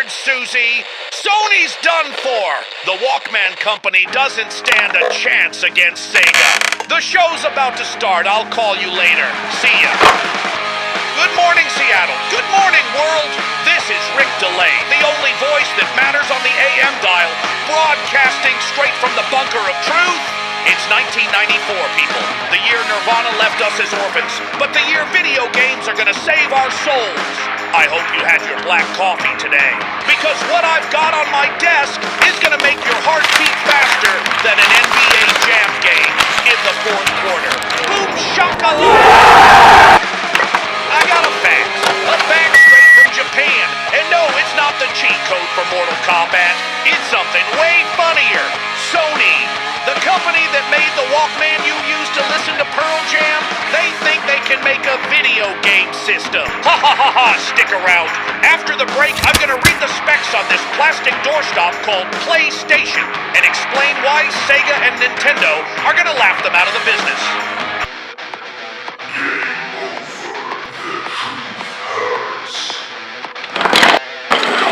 word, Susie. Sony's done for. The Walkman company doesn't stand a chance against Sega. The show's about to start. I'll call you later. See ya. Good morning, Seattle. Good morning, world. This is Rick DeLay, the only voice that matters on the AM dial, broadcasting straight from the bunker of truth. It's 1994, people. The year Nirvana left us as orphans, but the year video games are gonna save our souls. I hope you had your black coffee today, because what I've got on my desk is gonna make your heart beat faster than an NBA Jam game in the fourth quarter. Boom shakalaka! I got a fax straight from Japan. And no, it's not the cheat code for Mortal Kombat. It's something way funnier. Sony, the company that made the Walkman you used to listen to Pearl Jam, they think they can make a video game system. Ha ha ha ha, stick around. After the break, I'm gonna read the specs on this plastic doorstop called PlayStation and explain why Sega and Nintendo are gonna laugh them out of the business.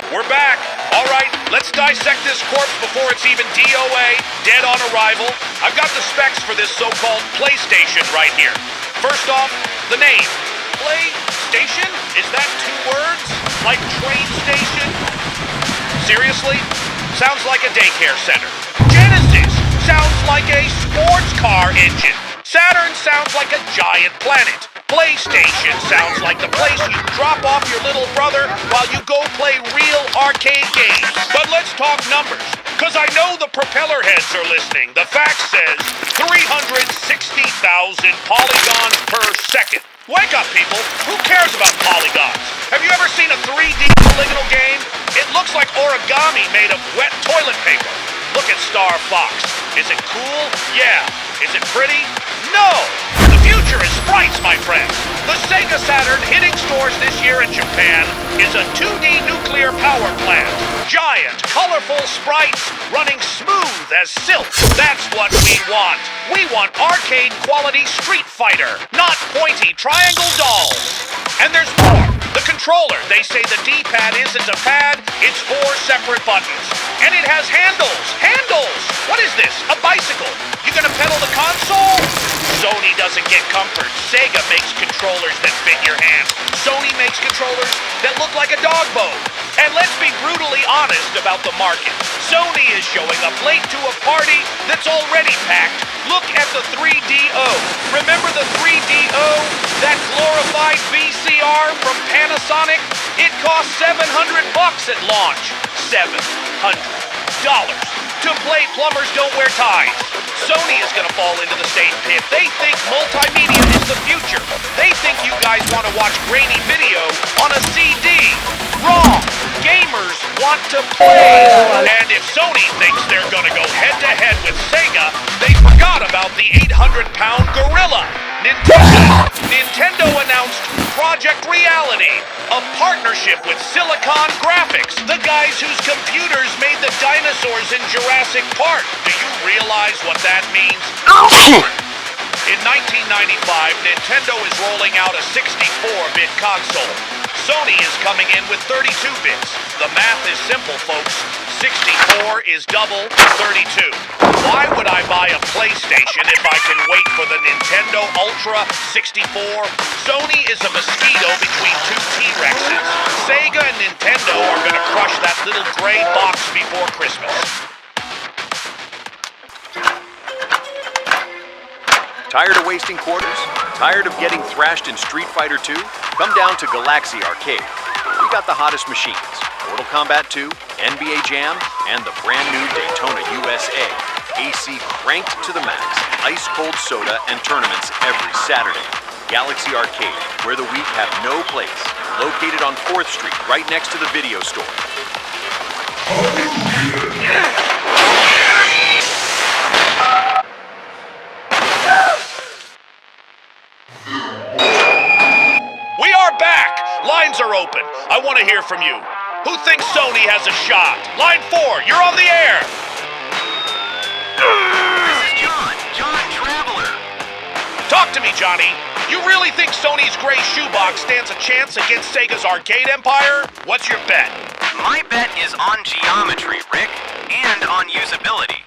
We're back. All right, let's dissect this corpse before it's even DOA, dead on arrival. I've got the specs for this so-called PlayStation right here. First off, the name. PlayStation? Is that 2 words? Like train station? Seriously? Sounds like a daycare center. Genesis sounds like a sports car engine. Saturn sounds like a giant planet. PlayStation sounds like the place you drop off your little brother while you go play real arcade games. But let's talk numbers, because I know the propeller heads are listening. The fax says 360,000 polygons per second. Wake up, people. Who cares about polygons? Have you ever seen a 3D polygonal game? It looks like origami made of wet toilet paper. Look at Star Fox. Is it cool? Yeah. Is it pretty? No! The future is sprites, my friends. The Sega Saturn hitting stores this year in Japan is a 2D nuclear power plant. Giant, colorful sprites running smooth as silk. That's what we want. We want arcade-quality Street Fighter, not pointy triangle dolls. And there's more. The controller, they say the D-pad isn't a pad, it's 4 separate buttons. And it has handles. Handles! What is this? A bicycle. You gonna pedal the console? Sony doesn't get comfort. Sega makes controllers that fit your hand. Sony makes controllers that look like a dog bone. And let's be brutally honest about the market. Sony is showing up late to a party that's already packed. Look at the 3DO. Remember the 3DO? That glorified VCR from Panasonic? It cost $700 at launch. $700. To play Plumbers Don't Wear Ties. Sony is gonna fall into the same pit. They think multimedia is the future. They think you guys want to watch grainy video on a CD. Wrong. Gamers want to play. And if Sony thinks they're gonna go head-to-head with Sega, they forgot about the 800-pound gorilla. Nintendo announced Project Reality, a partnership with Silicon Graphics, the guys whose computers made the dinosaurs in Jurassic Park. Do you realize what that means? In 1995, Nintendo is rolling out a 64-bit console. Sony is coming in with 32 bits. The math is simple, folks. 64 is double 32. Why would I buy a PlayStation if I can wait for the Nintendo Ultra 64? Sony is a mosquito between 2 T-Rexes. Sega and Nintendo are gonna crush that little gray box before Christmas. Tired of wasting quarters? Tired of getting thrashed in Street Fighter 2? Come down to Galaxy Arcade. We got the hottest machines. Mortal Kombat 2, NBA Jam, and the brand new Daytona USA. AC cranked to the max, ice-cold soda, and tournaments every Saturday. Galaxy Arcade, where the weak have no place. Located on 4th Street, right next to the video store. We are back! Lines are open. I want to hear from you. Who thinks Sony has a shot? Line 4, you're on the air! This is John Traveler. Talk to me, Johnny. You really think Sony's gray shoebox stands a chance against Sega's arcade empire? What's your bet? My bet is on geometry, Rick, and on usability.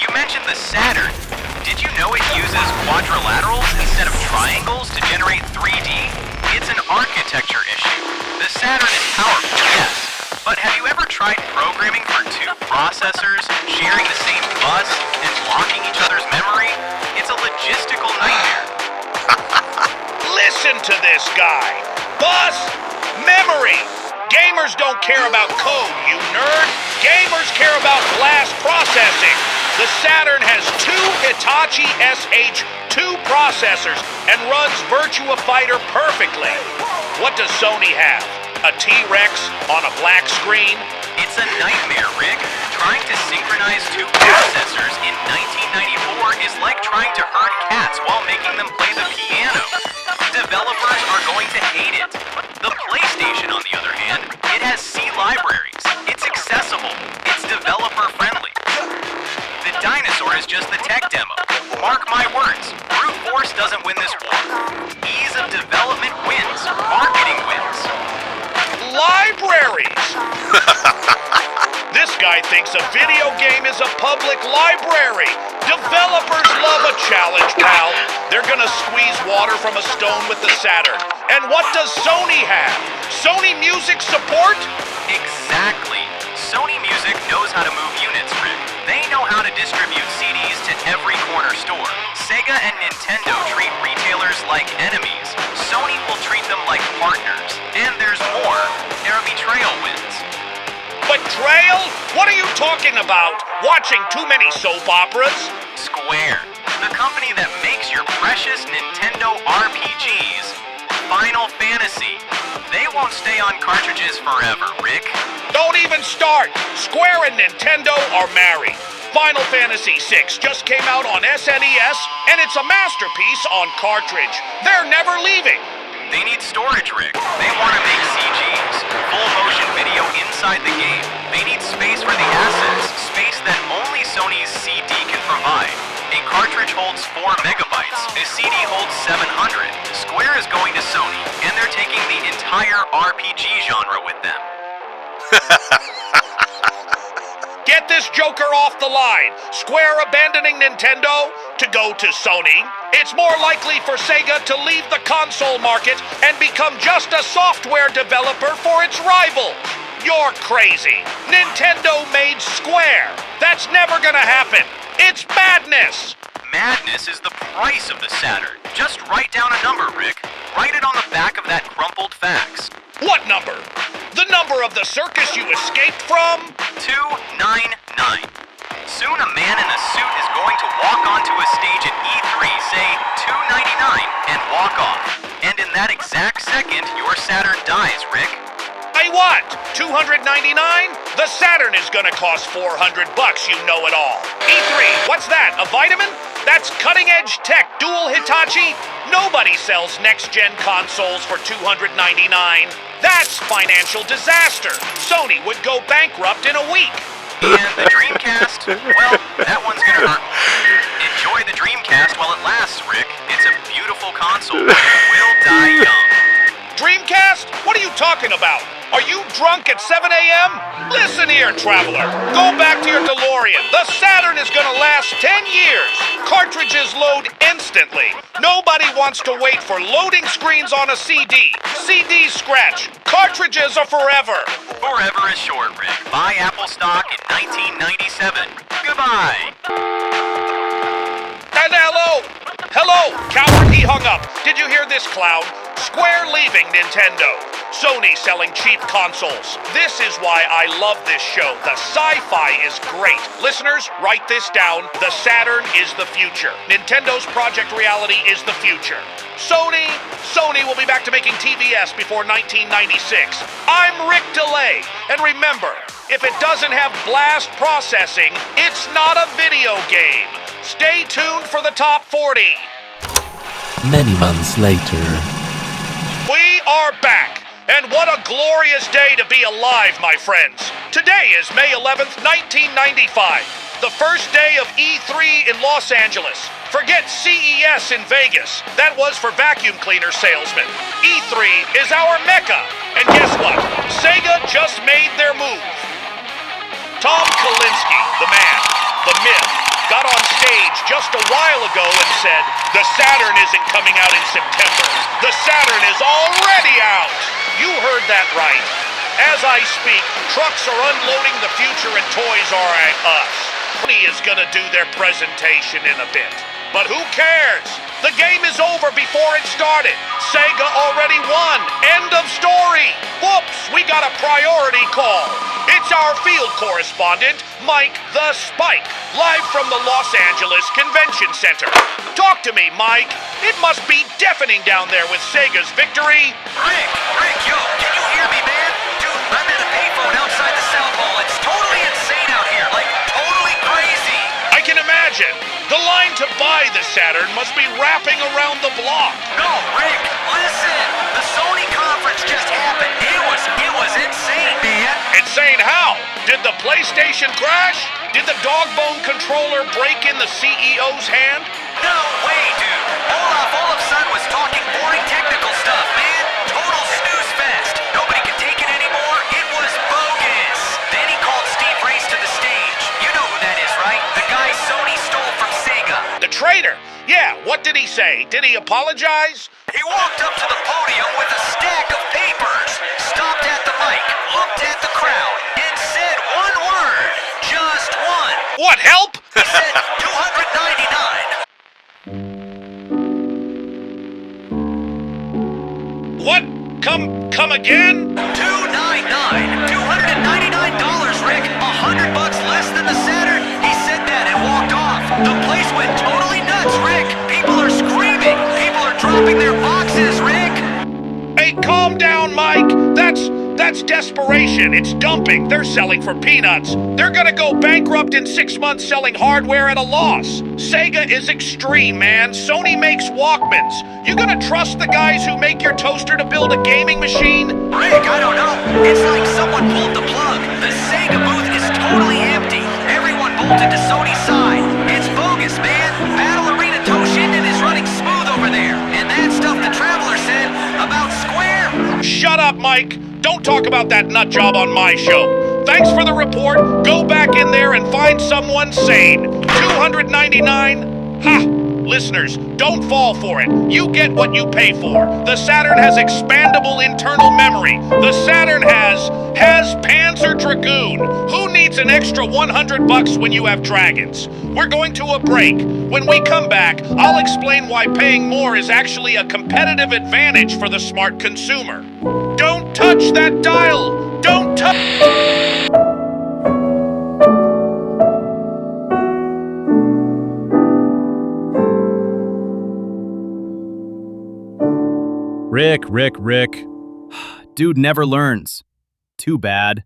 You mentioned the Saturn. Did you know it uses quadrilaterals instead of triangles to generate 3D? It's an architecture issue. The Saturn is powerful, yes, but have you ever tried programming for two processors, sharing the same bus, and blocking each other's memory? It's a logistical nightmare. Listen to this guy. Bus, memory. Gamers don't care about code, you nerd. Gamers care about blast processing. The Saturn has two Hitachi SH2 processors and runs Virtua Fighter perfectly. What does Sony have? A T-Rex on a black screen? It's a nightmare, Rick. Trying to synchronize two processors in 1994 is like trying to herd cats while making them play the piano. Developers are going to hate it. The PlayStation, on the other hand, it has C libraries. It's accessible. It's developer-friendly. The dinosaur is just the tech demo. Mark my words, brute force doesn't win this war. Ease of development wins. Marketing wins. Libraries! This guy thinks a video game is a public library. Developers love a challenge, pal. They're gonna squeeze water from a stone with the Saturn. And what does Sony have? Sony Music support? Exactly. Sony Music knows how to move units, Rick. They know how to distribute CDs to every corner store. Sega and Nintendo treat retailers like enemies. Sony will treat them like partners. And there's more. Their betrayal wins. Betrayal? What are you talking about? Watching too many soap operas? Square, the company that makes your precious Nintendo RPGs. Final Fantasy. They won't stay on cartridges forever, Rick. Don't even start! Square and Nintendo are married. Final Fantasy VI just came out on SNES, and it's a masterpiece on cartridge. They're never leaving. They need storage, Rick. They want to make CGs, full motion video inside the game. They need space for the assets, space that only Sony's CD can provide. A cartridge holds 4 megabytes, a CD holds 700. Square is going to Sony, and they're taking the entire RPG genre with them. Get this joker off the line. Square abandoning Nintendo to go to Sony. It's more likely for Sega to leave the console market and become just a software developer for its rivals. You're crazy. Nintendo made Square. That's never gonna happen. It's madness. Madness is the price of the Saturn. Just write down a number, Rick. Write it on the back of that crumpled fax. What number? The number of the circus you escaped from? 299. Soon a man in a suit is going to walk onto a stage at E3, say 299, and walk off. And in that exact second, your Saturn dies, Rick. Hey, what? $299? The Saturn is gonna cost $400, you know it all. E3, what's that? A vitamin? That's cutting-edge tech, dual Hitachi. Nobody sells next-gen consoles for $299. That's financial disaster. Sony would go bankrupt in a week. And the Dreamcast? Well, that one's gonna hurt. Enjoy the Dreamcast while it lasts, Rick. It's a beautiful console. We'll die young. Dreamcast? What are you talking about? Are you drunk at 7 a.m.? Listen here, traveler. Go back to your DeLorean. The Saturn is gonna last 10 years. Cartridges load instantly. Nobody wants to wait for loading screens on a CD. CDs scratch. Cartridges are forever. Forever is short, Rick. Buy Apple stock in 1997. Goodbye. And hello, coward, he hung up. Did you hear this, clown? Square leaving Nintendo. Sony selling cheap consoles. This is why I love this show. The sci-fi is great. Listeners, write this down. The Saturn is the future. Nintendo's Project Reality is the future. Sony will be back to making TVS before 1996. I'm Rick DeLay. And remember, if it doesn't have blast processing, it's not a video game. Stay tuned for the top 40. Many months later. We are back, and what a glorious day to be alive, my friends. Today is May 11th, 1995, the first day of E3 in Los Angeles. Forget CES in Vegas. That was for vacuum cleaner salesmen. E3 is our mecca. And guess what? Sega just made their move. Tom Kalinske, the man, the myth, got on stage just a while ago and said, the Saturn isn't coming out in September. The Saturn is already out. You heard that right. As I speak, trucks are unloading the future at Toys R Us. Sony is gonna do their presentation in a bit. But who cares? The game is over before it started. Sega already won. End of story. Whoops, we got a priority call. It's our field correspondent, Mike the Spike, live from the Los Angeles Convention Center. Talk to me, Mike. It must be deafening down there with Sega's victory. Rick, yo, can you hear me, man? Dude, I'm at a payphone outside the South Hall. It's totally insane out here, like totally crazy. I can imagine. The line to buy the Saturn must be wrapping around the block. No, Rick, listen. The Sony conference just happened. It was insane, man. Insane how? Did the PlayStation crash? Did the dog bone controller break in the CEO's hand? No way, dude. Olaf's son was talking boring technical stuff, man. Total snooze fest. Nobody could take it anymore. It was bogus. Then he called Steve Race to the stage. You know who that is, right? The guy Sony stole from Sega. The traitor? Yeah, what did he say? Did he apologize? He walked up to the podium with a stack of papers, stopped at the mic, looked at the crowd, and said one word. Just one. What, help? He said $299. What? Come again? $299, Rick. $100 less than the Saturn. He said that and walked off. The place went totally nuts, Rick. People are screaming. People are dropping their boxes, Rick. Hey, calm down, Mike. That's desperation. It's dumping. They're selling for peanuts. They're gonna go bankrupt in 6 months selling hardware at a loss. Sega is extreme, man. Sony makes Walkmans. You gonna trust the guys who make your toaster to build a gaming machine? Rick, I don't know. It's like someone pulled the plug. The Sega booth is totally empty. Everyone bolted to Sony's side. It's bogus, man. Battle Arena Toshinden is running smooth over there. And that stuff the Traveler said about Square. Shut up, Mike. Don't talk about that nut job on my show. Thanks for the report. Go back in there and find someone sane. $299? Ha! Listeners, don't fall for it. You get what you pay for. The Saturn has expandable internal memory. The Saturn has Panzer Dragoon. Who needs an extra $100 when you have dragons? We're going to a break. When we come back, I'll explain why paying more is actually a competitive advantage for the smart consumer. Don't touch that dial! Don't touch... Rick. Dude never learns. Too bad.